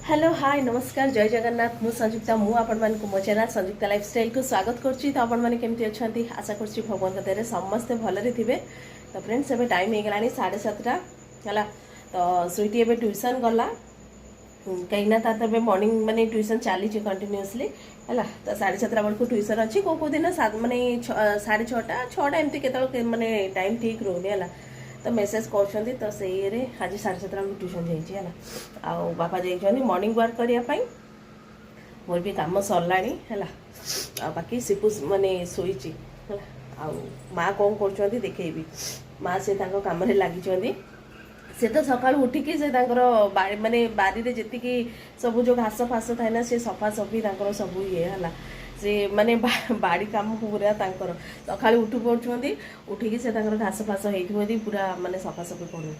Hello hi नमस्कार जय जगन्नाथ मु संयुक्ता मु आपण मान को मो चैनल संयुक्ता लाइफस्टाइल को स्वागत करछि। तो आपण माने केमति अछंती आशा करछि भगवान का दयारे समस्त भलरे थिबे। तो फ्रेंड्स एबे टाइम हे गलानी 7:30 हला। तो स्वीटी एबे ट्यूशन गला कहीं तार तो मॉर्निंग माने ट्यूशन चली कंटिन्यूअसली है। तो 7:30 बेलू ट्यूशन अच्छी कौ दिन माने 6:30 एमती के माने टाइम ठीक रोनी है। तो मेसेज कर तो से आज 7:30 बेलू ट्यूशन जाइए है। बापा जाइए मॉर्निंग वर्क करने मोर भी कम सरला है। बाकी सिपु माने शोची है। माँ कौन कर देखेबी माँ से कम लगी से तो सकाल उठिकी से माने बारी रे जेतिकी सब जो घास फास थाए ना से सफा सफी सब ये है से माने बाड़ी काम पूरा सका उठू पड़ुंट उठिकी से घास फास होती पूरा माने सफा सफी पड़े।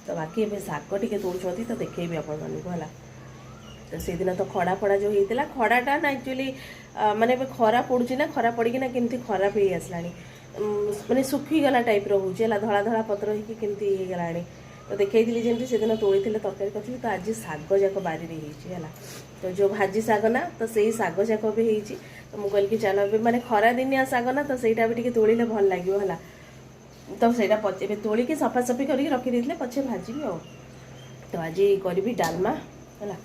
तो बाकी ए शाग टे तोड़ुंट तो देखेबी आपण है। तो से दिन तो खड़ा फड़ा जो होता खड़ाटा ना एक्चुअली माने खरा पड़ुची ना खरा पड़ी ना केमती खराब हो आसला माने सुखीगला टाइप रोचे धला धला पत्र होमती होगला। तो देखी जमी से दिन तोड़ी तरकारी कर। तो आज शाग जाक बारी है। तो जो भाजी शाग ना तो से शाग जाक भी होती। तो मुझे कहल कि चलो माने खरा दिनिया शाग ना तो सहीटा भी तोड़े भल लगे है। तो सहीटा पचे तोड़िकी सफा सफी करके रखी पचे भाजी आ। तो आज करी डालमा है।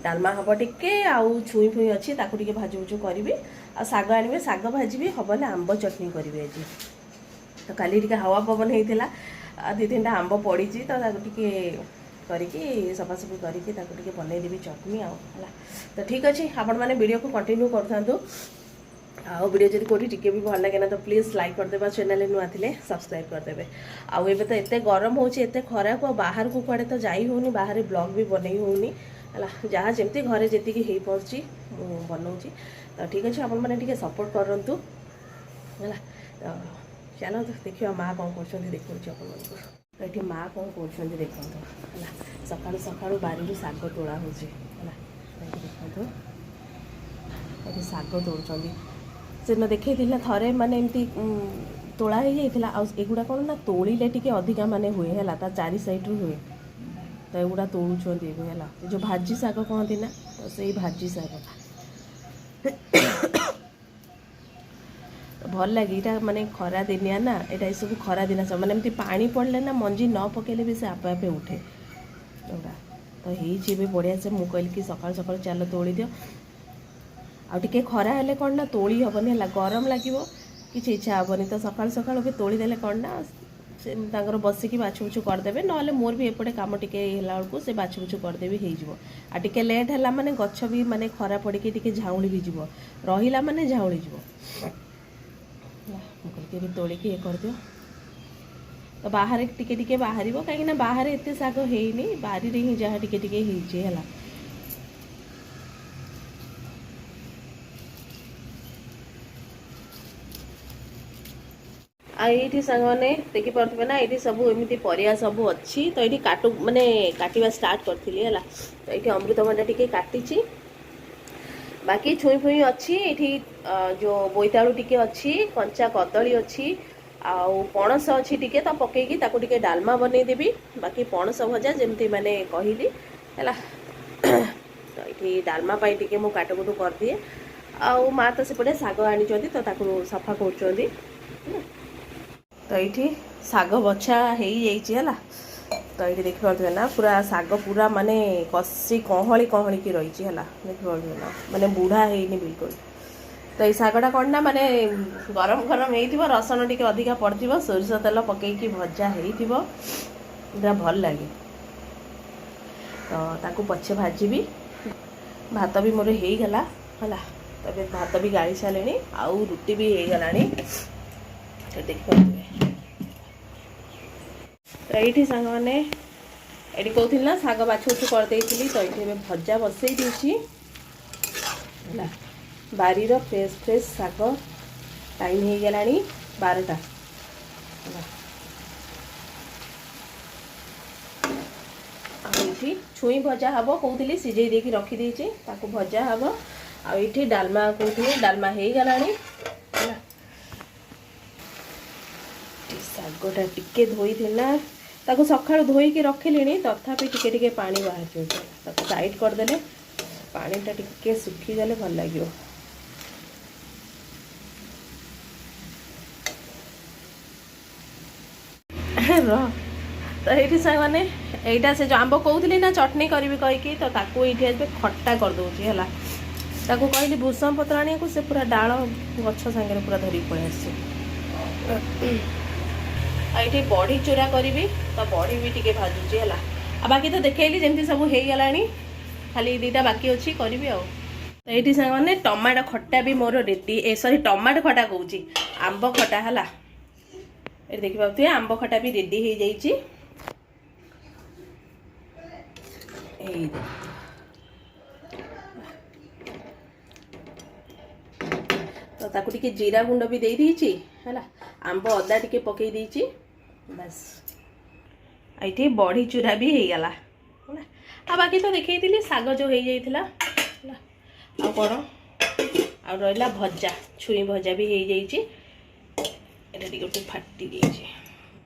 डालमा हम टिके आउ छुई फुई अच्छी टे भाजु भुजु करी आ शाग आने शाग भाजी हम ना आंब चटनी करी आज। तो काली टे हवा पवन होता 2-3 टा आंब पड़ी तो टे करके सफासफी करके बनईदेवी चटनी आला। तो ठीक अच्छे आपण मैंने वीडियो को कंटिन्यू करूँ। आ वीडियो जब कोई टिके भी भल लगे ना तो प्लीज लाइक करदे चैनल नुआ थे सब्सक्राइब करदे। आउ एबे तो एते गरम होचे एते खरा को बाहर को कुआड़े तो जाई होनी बाहर ब्लॉग भी बनई होनी है। जहाँ जमती घरे जी हो पार्ची बनाऊँगी। तो ठीक अच्छे आपण मैंने सपोर्ट करूँ है। तो चलो तो देखिए माँ कौन कर देखो तो ये माँ कौन कर देखो है। सका सका बारी शाग तोड़ा हो देखो ये शाग तोड़ से देखे थे माने एमती तोड़ा हो जाता। एगुड़ा कौन ना तोड़े टी अधिका माने हुए है चारि साइड रू हुए। तो एगुड़ा तोड़ुंट है जो भाजी शाग कहती ना तो से भाजी शाग भल लगे ये माने खरा दिनिया ना ये सब खरा दिन सब माने एमती पानी पड़े ना मंजी न पकेले भी से आपे आपे उठे एगुड़ा। तो ये बढ़िया से मुझे कहल कि सका सका चल तोड़ी दियो आगे खरा हेले कौन ना तोड़ी हेनी है गरम लगे कि इच्छा हेनी। तो सका सका भी तोड़ीदे कौन ना से बसिकी बाछ बुछ करदे ना मोर भी एपटे कम टे बेलू से बाछ बुछ करदेवी हो टे लेट है माने गछ भी माने खरा पड़ी टे झाउली भी जीव रहा माने झाउली जीव मुझे तोड़िकी ये कर दियो। तो बाहर टिके बाहर कहीं बाहर एत शाग होनी बारी ही जहाँ टिके है। आई सांग मैंने देखिपे ना ये सब एमती परिया सब अच्छी। तो ये काटू माने काटिबा स्टार्ट करी है। तो ये अमृतभंडा टी काटी बाकी छुई फुई अच्छी ये जो बोईतालु टी अच्छी कंचा कदली अच्छी आउ पणस अच्छी टी तो पकईकी टे डालमा बनईदेवी। बाकी पणस भजा जमती मैंने कहली है। तो ये डालमा टे मु काटकुटू कर दिए आउ माँ तो सेपटे शाग आनी तो सफा कर। तो ये शाग बछा है। तो ये देखिए ना पूरा शाग पूरा माने कसी कहली कहली की रही है देखिए ना माने बुढ़ा है बिल्कुल। तो ये शागटा कौन ना माने गरम गरम हो रसन टी अधिका पड़ो सोरिष तेल पकईकी भजा हो भल लगे। तो ताकू पछे भाजी भात भी मोर हो गला है। तो भात भी गाड़ी सारे आउ रुटी भी हो गला। तो देखिए तो ये सांग मैंने ये कहती ना शाग बाछ बुछ करदे। तो ये भजा बसई दी बारी फ्रेश फ्रेश शाग टाइम हो गला 12टा छुई भजा हम कहती सीझे देकी रखीदे भजा हम आई डालमा कहती डालमा हो गला। शागटा टिके धोई सका धोईकी रखिली तथापि टिके पानी बाहर ताको साइड करदेले पानीटा टिके सुखीगले भल लगे। तो ये सांग मैंने यहाँ से जो आंब कहती ना चटनी करी कहीकि तो ताको ये खट्टा कर दूसरी है ताको कहली भूषण पत्र आने को से पूरा डाल गछ सांगे पूरा धरिक पड़े आसठी बड़ी चूरा करी तो बड़ी भी टी भाजुची है आ बाकी तो देखली जमी सब हो गला खाली दीटा बाकी अच्छी करी तो ये सांग मैंने टमाटो खट्टा भी मोर रेडी सॉरी टमाटो खटा कौची आंब खटा है ये देखी पाते आंब खटा भी रेडी हो जाइए। तो ताकू टिके जीरा गुंड भी दे दीची है आंब अदा टिके पकई दीची बस ये बड़ी चूरा भी हो गला आ बाकी तो देखी साग जो हो जाइला आ कौन आ रहा भजा छुई भजा भी हो जाइए गोटे फाटी जाइए।